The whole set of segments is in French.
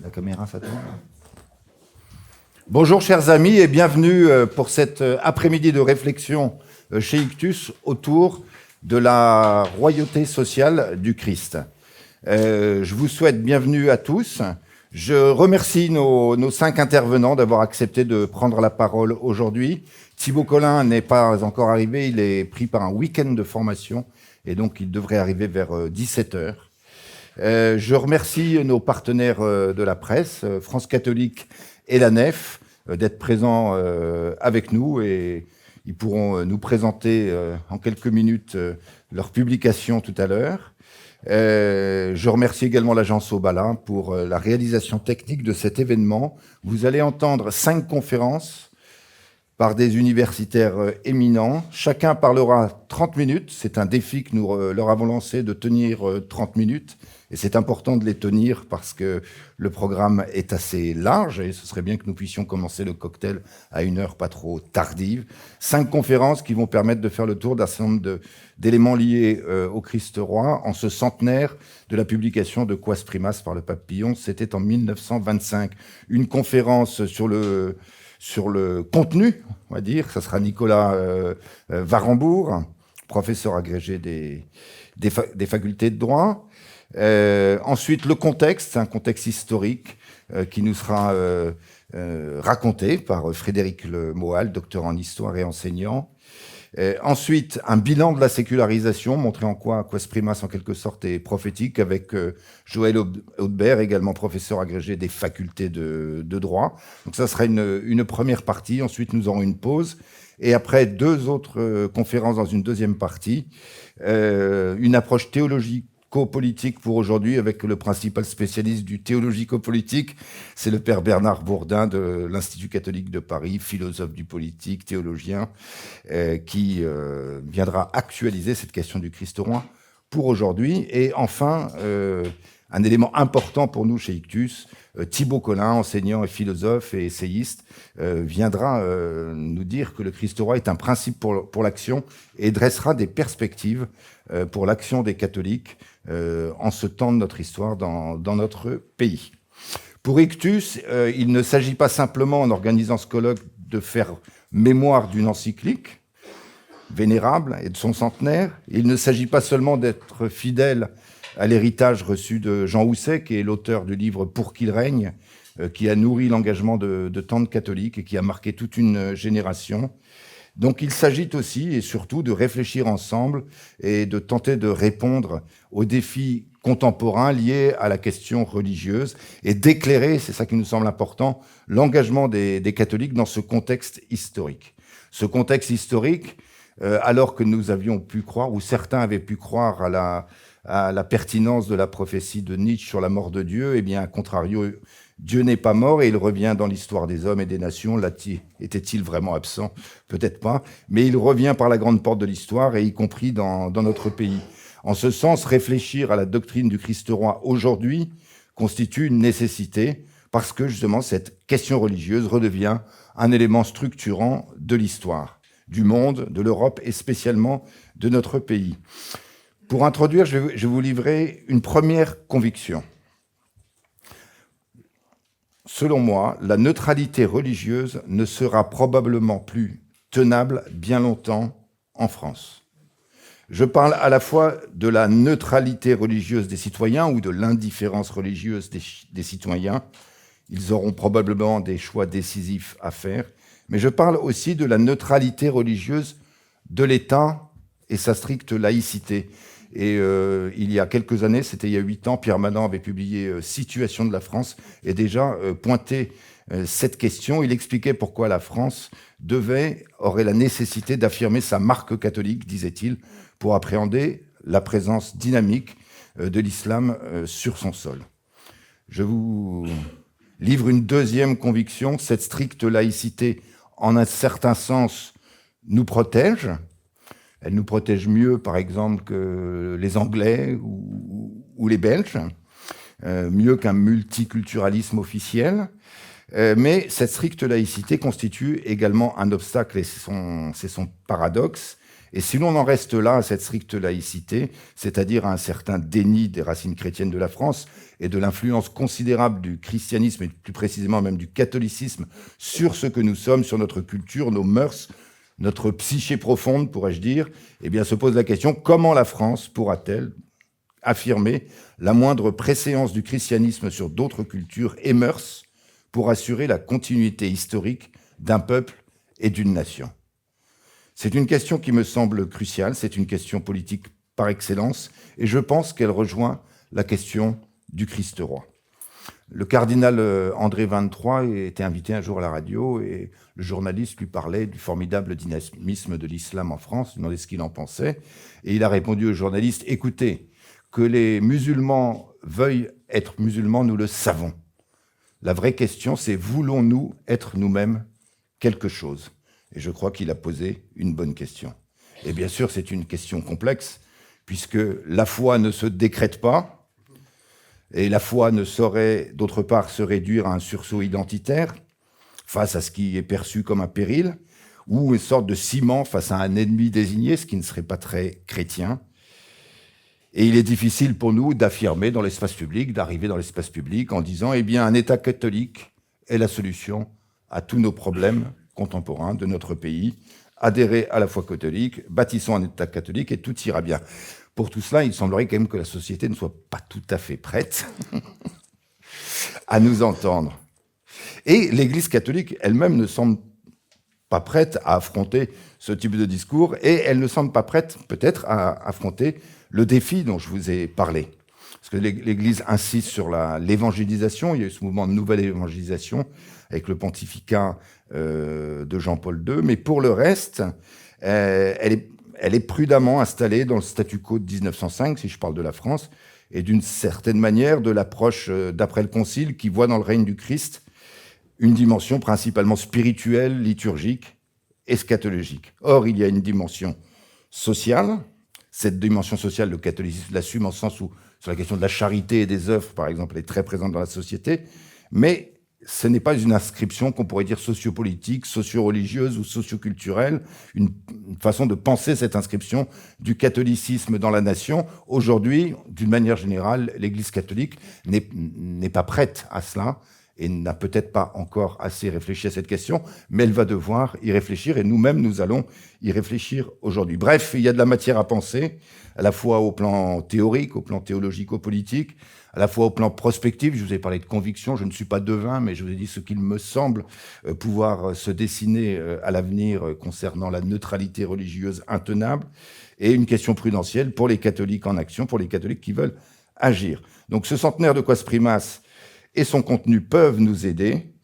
La caméra, ça tourne. Bonjour chers amis et bienvenue pour cet après-midi de réflexion chez Ictus autour de la royauté sociale du Christ. Je vous souhaite bienvenue à tous. Je remercie nos 5 intervenants d'avoir accepté de prendre la parole aujourd'hui. Thibaut Collin n'est pas encore arrivé, il est pris par un week-end de formation et donc il devrait arriver vers 17h. Je remercie nos partenaires de la presse, France Catholique et la Nef, d'être présents avec nous et ils pourront nous présenter en quelques minutes leur publication tout à l'heure. Je remercie également l'agence Obala pour la réalisation technique de cet événement. Vous allez entendre 5 conférences par des universitaires éminents. Chacun parlera 30 minutes. C'est un défi que nous leur avons lancé de tenir 30 minutes. Et c'est important de les tenir parce que le programme est assez large et ce serait bien que nous puissions commencer le cocktail à une heure pas trop tardive. 5 conférences qui vont permettre de faire le tour d'un certain nombre d'éléments liés au Christ roi en ce centenaire de la publication de Quas Primas par le pape Pie XI. C'était en 1925. Une conférence sur le contenu, on va dire. Ça sera Nicolas Varembourg, professeur agrégé des facultés de droit. Ensuite, le contexte, un contexte historique qui nous sera raconté par Frédéric Le Moal, docteur en histoire et enseignant. Ensuite, un bilan de la sécularisation, montrer en quoi Quas Primas, en quelque sorte, est prophétique, avec Joël Audebert, également professeur agrégé des facultés de droit. Donc ça sera une première partie. Ensuite, nous aurons une pause. Et après, 2 autres conférences dans une deuxième partie. Une approche théologique politique pour aujourd'hui, avec le principal spécialiste du théologico-politique, c'est le père Bernard Bourdin de l'Institut catholique de Paris, philosophe du politique, théologien, qui viendra actualiser cette question du Christ roi pour aujourd'hui. Et enfin, un élément important pour nous chez Ictus, Thibaut Collin, enseignant et philosophe et essayiste, viendra nous dire que le Christ roi est un principe pour l'action et dressera des perspectives pour l'action des catholiques en ce temps de notre histoire dans notre pays. Pour Ictus, il ne s'agit pas simplement, en organisant ce colloque, de faire mémoire d'une encyclique vénérable et de son centenaire. Il ne s'agit pas seulement d'être fidèle à l'héritage reçu de Jean Housset, qui est l'auteur du livre « Pour qu'il règne », qui a nourri l'engagement de tant de catholiques et qui a marqué toute une génération. Donc il s'agit aussi et surtout de réfléchir ensemble et de tenter de répondre aux défis contemporains liés à la question religieuse et d'éclairer, c'est ça qui nous semble important, l'engagement des catholiques dans ce contexte historique. Ce contexte historique, alors que nous avions pu croire, ou certains avaient pu croire à la pertinence de la prophétie de Nietzsche sur la mort de Dieu, eh bien, à contrario, Dieu n'est pas mort et il revient dans l'histoire des hommes et des nations. Là, était-il vraiment absent? Peut-être pas. Mais il revient par la grande porte de l'histoire, et y compris dans notre pays. En ce sens, réfléchir à la doctrine du Christ roi aujourd'hui constitue une nécessité, parce que justement, cette question religieuse redevient un élément structurant de l'histoire, du monde, de l'Europe et spécialement de notre pays. Pour introduire, je vais vous livrer une première conviction. Selon moi, la neutralité religieuse ne sera probablement plus tenable bien longtemps en France. Je parle à la fois de la neutralité religieuse des citoyens ou de l'indifférence religieuse des citoyens. Ils auront probablement des choix décisifs à faire. Mais je parle aussi de la neutralité religieuse de l'État et sa stricte laïcité. Et il y a quelques années, c'était il y a 8 ans, Pierre Manant avait publié « Situation de la France » et déjà pointé cette question. Il expliquait pourquoi la France aurait la nécessité d'affirmer sa marque catholique, disait-il, pour appréhender la présence dynamique de l'islam sur son sol. Je vous livre une deuxième conviction. Cette stricte laïcité, en un certain sens, nous protège. Elle nous protège mieux, par exemple, que les Anglais ou les Belges, mieux qu'un multiculturalisme officiel. Mais cette stricte laïcité constitue également un obstacle, et c'est son paradoxe, Et si l'on en reste là, à cette stricte laïcité, c'est-à-dire à un certain déni des racines chrétiennes de la France et de l'influence considérable du christianisme, et plus précisément même du catholicisme, sur ce que nous sommes, sur notre culture, nos mœurs, notre psyché profonde, pourrais-je dire, eh bien, se pose la question, comment la France pourra-t-elle affirmer la moindre préséance du christianisme sur d'autres cultures et mœurs pour assurer la continuité historique d'un peuple et d'une nation? C'est une question qui me semble cruciale, c'est une question politique par excellence, et je pense qu'elle rejoint la question du Christ roi. Le cardinal André XXIII était invité un jour à la radio, et le journaliste lui parlait du formidable dynamisme de l'islam en France, lui demandait ce qu'il en pensait, et il a répondu au journaliste, « Écoutez, que les musulmans veuillent être musulmans, nous le savons. La vraie question, c'est voulons-nous être nous-mêmes quelque chose ?» Et je crois qu'il a posé une bonne question. Et bien sûr, c'est une question complexe, puisque la foi ne se décrète pas, et la foi ne saurait, d'autre part, se réduire à un sursaut identitaire face à ce qui est perçu comme un péril, ou une sorte de ciment face à un ennemi désigné, ce qui ne serait pas très chrétien. Et il est difficile pour nous d'affirmer dans l'espace public, d'arriver dans l'espace public en disant « Eh bien, un État catholique est la solution à tous nos problèmes contemporains de notre pays. Adhérez à la foi catholique, bâtissons un État catholique et tout ira bien. » Pour tout cela, il semblerait quand même que la société ne soit pas tout à fait prête à nous entendre. Et l'Église catholique elle-même ne semble pas prête à affronter ce type de discours, et elle ne semble pas prête peut-être à affronter le défi dont je vous ai parlé. Parce que l'Église insiste sur l'évangélisation, il y a eu ce mouvement de nouvelle évangélisation avec le pontificat de Jean-Paul II, mais pour le reste, elle est prudemment installée dans le statu quo de 1905, si je parle de la France, et d'une certaine manière de l'approche d'après le Concile qui voit dans le règne du Christ une dimension principalement spirituelle, liturgique, eschatologique. Or, il y a une dimension sociale. Cette dimension sociale, le catholicisme l'assume en sens où, sur la question de la charité et des œuvres, par exemple, elle est très présente dans la société, mais ce n'est pas une inscription qu'on pourrait dire sociopolitique, socio-religieuse ou socioculturelle, une façon de penser cette inscription du catholicisme dans la nation. Aujourd'hui, d'une manière générale, l'Église catholique n'est pas prête à cela et n'a peut-être pas encore assez réfléchi à cette question, mais elle va devoir y réfléchir, et nous-mêmes, nous allons y réfléchir aujourd'hui. Bref, il y a de la matière à penser, à la fois au plan théorique, au plan théologico-politique, à la fois au plan prospectif. Je vous ai parlé de conviction, je ne suis pas devin, mais je vous ai dit ce qu'il me semble pouvoir se dessiner à l'avenir concernant la neutralité religieuse intenable, et une question prudentielle pour les catholiques en action, pour les catholiques qui veulent agir. Donc ce centenaire de Quas Primas et son contenu peuvent nous aider,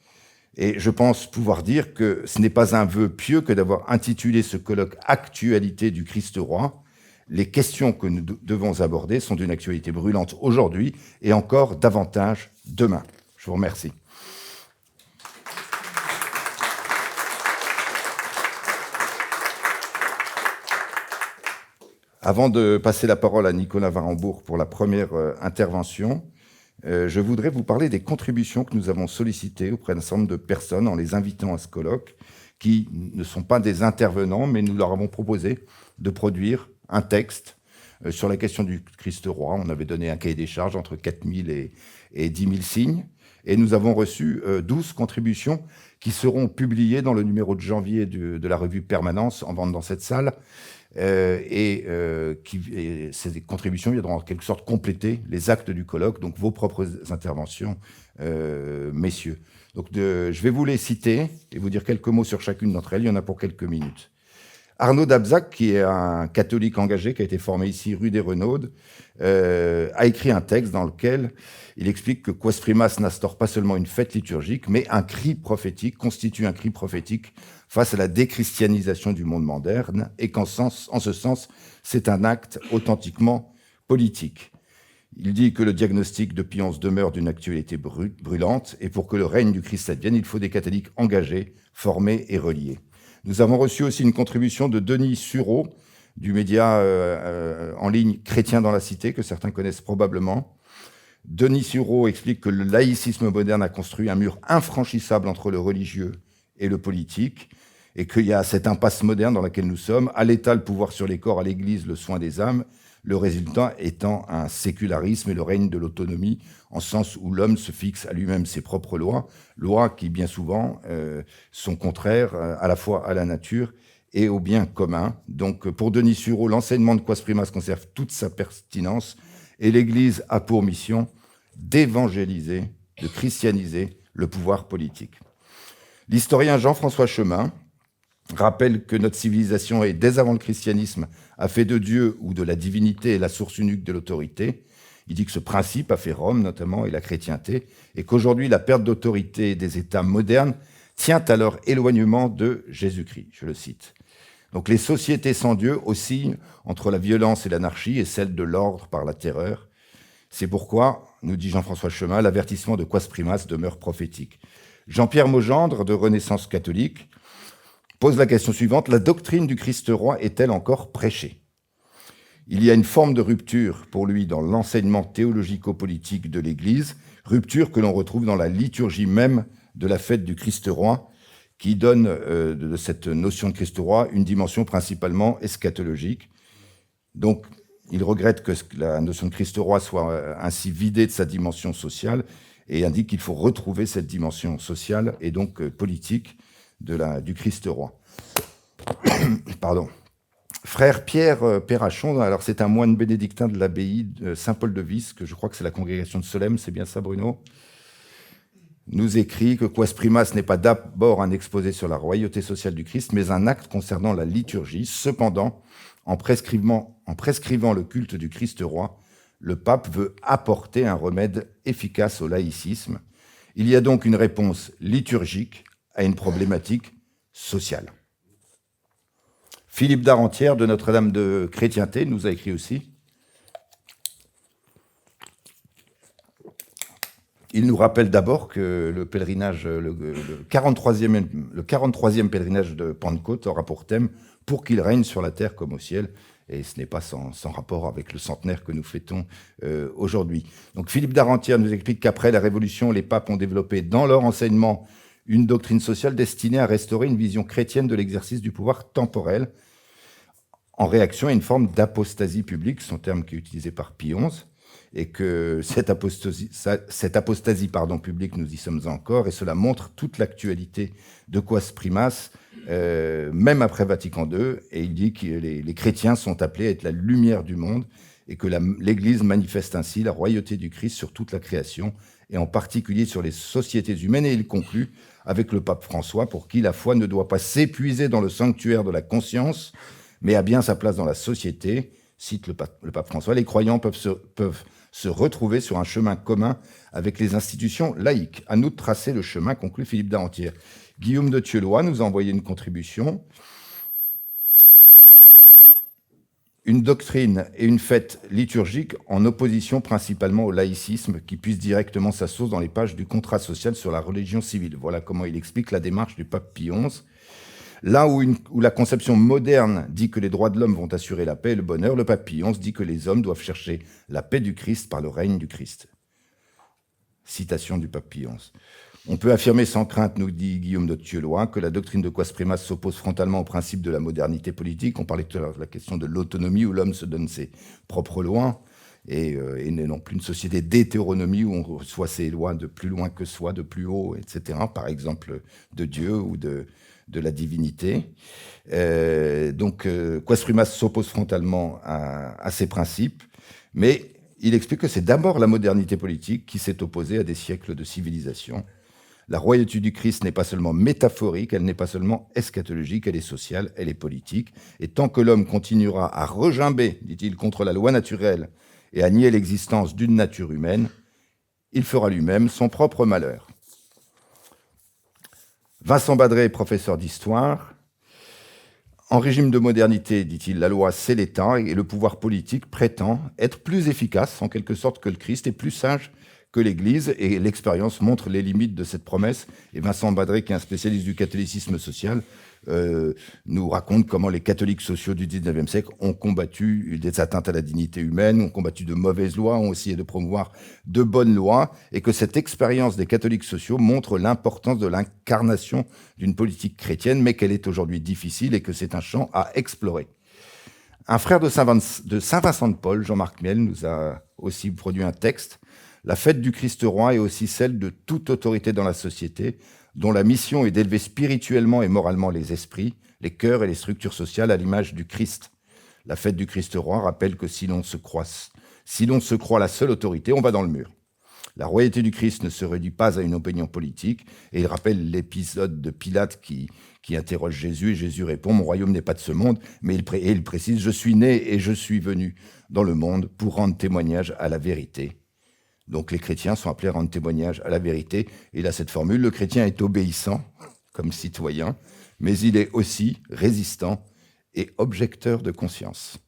et je pense pouvoir dire que ce n'est pas un vœu pieux que d'avoir intitulé ce colloque « Actualité du Christ roi ». Les questions que nous devons aborder sont d'une actualité brûlante aujourd'hui et encore davantage demain. Je vous remercie. Avant de passer la parole à Nicolas Varembourg pour la première intervention, je voudrais vous parler des contributions que nous avons sollicitées auprès d'un certain nombre de personnes en les invitant à ce colloque, qui ne sont pas des intervenants, mais nous leur avons proposé de produire un texte sur la question du Christ roi. On avait donné un cahier des charges entre 4000 et 10 000 signes, et nous avons reçu 12 contributions qui seront publiées dans le numéro de janvier de la revue Permanence, en vente dans cette salle, et ces contributions viendront en quelque sorte compléter les actes du colloque, donc vos propres interventions, messieurs. Donc je vais vous les citer et vous dire quelques mots sur chacune d'entre elles. Il y en a pour quelques minutes. Arnaud Dabzac, qui est un catholique engagé, qui a été formé ici rue des Renaudes, a écrit un texte dans lequel il explique que Quas Primas n'instaure pas seulement une fête liturgique, mais un cri prophétique, constitue un cri prophétique face à la déchristianisation du monde moderne, et qu'en ce sens, c'est un acte authentiquement politique. Il dit que le diagnostic de Pie XI demeure d'une actualité brûlante, et pour que le règne du Christ advienne, il faut des catholiques engagés, formés et reliés. Nous avons reçu aussi une contribution de Denis Sureau, du média en ligne Chrétien dans la Cité, que certains connaissent probablement. Denis Sureau explique que le laïcisme moderne a construit un mur infranchissable entre le religieux et le politique, et qu'il y a cette impasse moderne dans laquelle nous sommes, à l'État le pouvoir sur les corps, à l'Église le soin des âmes, le résultat étant un sécularisme et le règne de l'autonomie, en sens où l'homme se fixe à lui-même ses propres lois qui bien souvent sont contraires à la fois à la nature et au bien commun. Donc pour Denis Sureau, l'enseignement de Quas Primas conserve toute sa pertinence et l'Église a pour mission d'évangéliser, de christianiser le pouvoir politique. L'historien Jean-François Chemin rappelle que notre civilisation est, dès avant le christianisme, a fait de Dieu ou de la divinité la source unique de l'autorité. Il dit que ce principe a fait Rome, notamment, et la chrétienté, et qu'aujourd'hui, la perte d'autorité des États modernes tient à leur éloignement de Jésus-Christ. Je le cite. Donc les sociétés sans Dieu oscillent entre la violence et l'anarchie et celle de l'ordre par la terreur. C'est pourquoi, nous dit Jean-François Chemin, l'avertissement de Quas Primas demeure prophétique. Jean-Pierre Maugendre, de Renaissance catholique, pose la question suivante, la doctrine du Christ roi est-elle encore prêchée ? Il y a une forme de rupture pour lui dans l'enseignement théologico-politique de l'Église, rupture que l'on retrouve dans la liturgie même de la fête du Christ roi, qui donne de cette notion de Christ roi une dimension principalement eschatologique. Donc, il regrette que la notion de Christ roi soit ainsi vidée de sa dimension sociale et indique qu'il faut retrouver cette dimension sociale et donc politique du Christ roi. Pardon. Frère Pierre Perrachon, alors c'est un moine bénédictin de l'abbaye de Saint-Paul-de-Vis, que je crois que c'est la congrégation de Solesmes, c'est bien ça Bruno, nous écrit que Quas Primas n'est pas d'abord un exposé sur la royauté sociale du Christ, mais un acte concernant la liturgie. Cependant, en prescrivant le culte du Christ roi, le pape veut apporter un remède efficace au laïcisme. Il y a donc une réponse liturgique à une problématique sociale. Philippe d'Arentière de Notre-Dame de Chrétienté nous a écrit aussi. Il nous rappelle d'abord que le pèlerinage, le 43e pèlerinage de Pentecôte aura pour thème « Pour qu'il règne sur la terre comme au ciel ». Et ce n'est pas sans rapport avec le centenaire que nous fêtons aujourd'hui. Donc Philippe d'Arentière nous explique qu'après la Révolution, les papes ont développé dans leur enseignement une doctrine sociale destinée à restaurer une vision chrétienne de l'exercice du pouvoir temporel en réaction à une forme d'apostasie publique, son terme qui est utilisé par Pie XI, et que cette apostasie publique, nous y sommes encore, et cela montre toute l'actualité de Quas Primas, même après Vatican II, et il dit que les chrétiens sont appelés à être la lumière du monde, et que l'Église manifeste ainsi la royauté du Christ sur toute la création, et en particulier sur les sociétés humaines, et il conclut avec le pape François, pour qui la foi ne doit pas s'épuiser dans le sanctuaire de la conscience, mais a bien sa place dans la société, cite le pape François. Les croyants peuvent se retrouver sur un chemin commun avec les institutions laïques. À nous de tracer le chemin, conclut Philippe d'Arentière. Guillaume de Thieulois nous a envoyé une contribution. Une doctrine et une fête liturgique en opposition principalement au laïcisme qui puise directement sa source dans les pages du contrat social sur la religion civile. Voilà comment il explique la démarche du pape Pie XI. Là où la conception moderne dit que les droits de l'homme vont assurer la paix et le bonheur, le pape Pie XI dit que les hommes doivent chercher la paix du Christ par le règne du Christ. Citation du pape Pie XI. On peut affirmer sans crainte, nous dit Guillaume de Thieulois, que la doctrine de Quas Primas s'oppose frontalement au principe de la modernité politique. On parlait tout à l'heure de la question de l'autonomie où l'homme se donne ses propres lois et n'est non plus une société d'hétéronomie où on reçoit ses lois de plus loin que soi, de plus haut, etc. Par exemple de Dieu ou de la divinité. Donc, Quas Primas s'oppose frontalement à ces principes, mais il explique que c'est d'abord la modernité politique qui s'est opposée à des siècles de civilisation. La royauté du Christ n'est pas seulement métaphorique, elle n'est pas seulement eschatologique, elle est sociale, elle est politique. Et tant que l'homme continuera à regimber, dit-il, contre la loi naturelle et à nier l'existence d'une nature humaine, il fera lui-même son propre malheur. Vincent Badré, professeur d'histoire. En régime de modernité, dit-il, la loi c'est l'État et le pouvoir politique prétend être plus efficace, en quelque sorte, que le Christ et plus sage que que l'Église, et l'expérience montre les limites de cette promesse. Et Vincent Badré, qui est un spécialiste du catholicisme social, nous raconte comment les catholiques sociaux du 19e siècle ont combattu des atteintes à la dignité humaine, ont combattu de mauvaises lois, ont essayé de promouvoir de bonnes lois, et que cette expérience des catholiques sociaux montre l'importance de l'incarnation d'une politique chrétienne, mais qu'elle est aujourd'hui difficile et que c'est un champ à explorer. Un frère de Saint-Vincent de Paul, Jean-Marc Miel, nous a aussi produit un texte. La fête du Christ roi est aussi celle de toute autorité dans la société, dont la mission est d'élever spirituellement et moralement les esprits, les cœurs et les structures sociales à l'image du Christ. La fête du Christ roi rappelle que si l'on se croit la seule autorité, on va dans le mur. La royauté du Christ ne se réduit pas à une opinion politique, et il rappelle l'épisode de Pilate qui interroge Jésus, et Jésus répond « Mon royaume n'est pas de ce monde », mais il précise « Je suis né et je suis venu dans le monde pour rendre témoignage à la vérité ». Donc les chrétiens sont appelés à rendre témoignage à la vérité. Et il a cette formule, le chrétien est obéissant comme citoyen, mais il est aussi résistant et objecteur de conscience.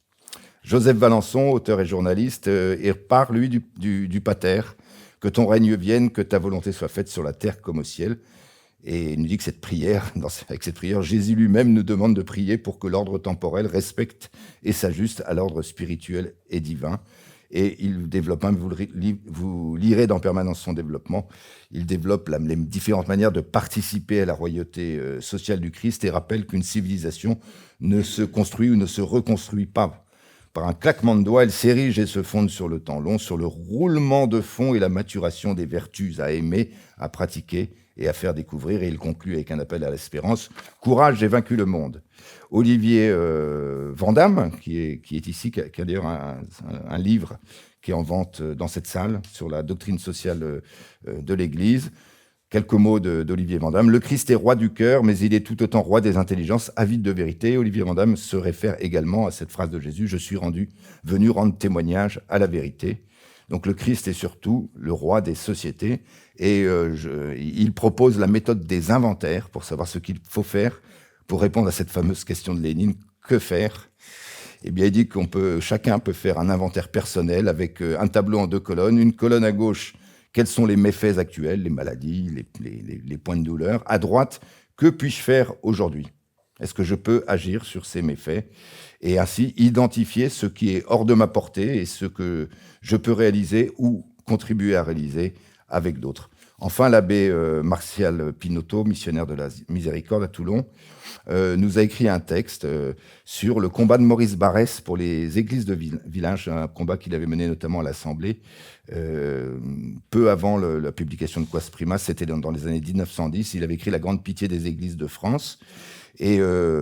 Joseph Valençon, auteur et journaliste, il part, lui, du pater, que ton règne vienne, que ta volonté soit faite sur la terre comme au ciel. Et il nous dit que avec cette prière, Jésus lui-même nous demande de prier pour que l'ordre temporel respecte et s'ajuste à l'ordre spirituel et divin. Et il développe, vous lirez dans Permanence son développement, il développe les différentes manières de participer à la royauté sociale du Christ et rappelle qu'une civilisation ne se construit ou ne se reconstruit pas par un claquement de doigts. Elle s'érige et se fonde sur le temps long, sur le roulement de fond et la maturation des vertus à aimer, à pratiquer et à faire découvrir. Et il conclut avec un appel à l'espérance. « Courage, j'ai vaincu le monde ». Olivier Vandamme, qui est ici, qui a d'ailleurs un livre qui est en vente dans cette salle sur la doctrine sociale de l'Église. Quelques mots d'Olivier Vandamme. « Le Christ est roi du cœur, mais il est tout autant roi des intelligences, avide de vérité. » Olivier Vandamme se réfère également à cette phrase de Jésus « Je suis venu rendre témoignage à la vérité ». Donc le Christ est surtout le roi des sociétés et il propose la méthode des inventaires pour savoir ce qu'il faut faire pour répondre à cette fameuse question de Lénine, que faire ? Eh bien, il dit chacun peut faire un inventaire personnel avec un tableau en 2 colonnes. Une colonne à gauche, quels sont les méfaits actuels, les maladies, les points de douleur. À droite, que puis-je faire aujourd'hui ? Est-ce que je peux agir sur ces méfaits ? Et ainsi identifier ce qui est hors de ma portée et ce que je peux réaliser ou contribuer à réaliser avec d'autres. Enfin, l'abbé Martial Pinotto, missionnaire de la Miséricorde à Toulon, nous a écrit un texte sur le combat de Maurice Barrès pour les églises de village, un combat qu'il avait mené notamment à l'Assemblée, peu avant la publication de Quas Primas, c'était dans les années 1910. Il avait écrit La Grande Pitié des églises de France. Et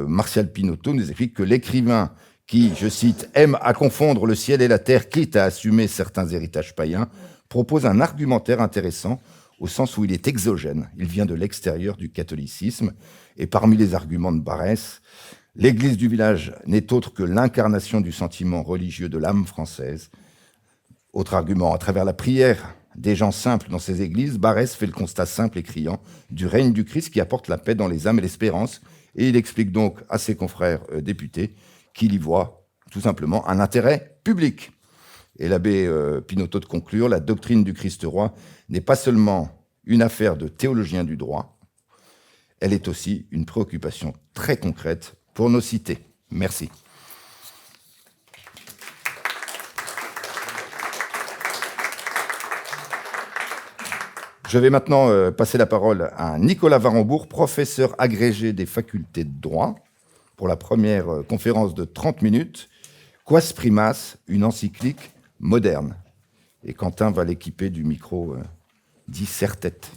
Martial Pinotto nous explique que l'écrivain qui, je cite, « aime à confondre le ciel et la terre, quitte à assumer certains héritages païens », propose un argumentaire intéressant au sens où il est exogène. Il vient de l'extérieur du catholicisme. Et parmi les arguments de Barrès, l'église du village n'est autre que l'incarnation du sentiment religieux de l'âme française. Autre argument, à travers la prière des gens simples dans ces églises, Barrès fait le constat simple et criant du règne du Christ qui apporte la paix dans les âmes et l'espérance. Et il explique donc à ses confrères députés qu'il y voit tout simplement un intérêt public. Et l'abbé Pinotto de conclure, la doctrine du Christ roi n'est pas seulement une affaire de théologiens du droit, elle est aussi une préoccupation très concrète pour nos cités. Merci. Je vais maintenant passer la parole à Nicolas Varembourg, professeur agrégé des facultés de droit, pour la première conférence de 30 minutes, Quas Primas, une encyclique moderne. Et Quentin va l'équiper du micro dit serre-tête.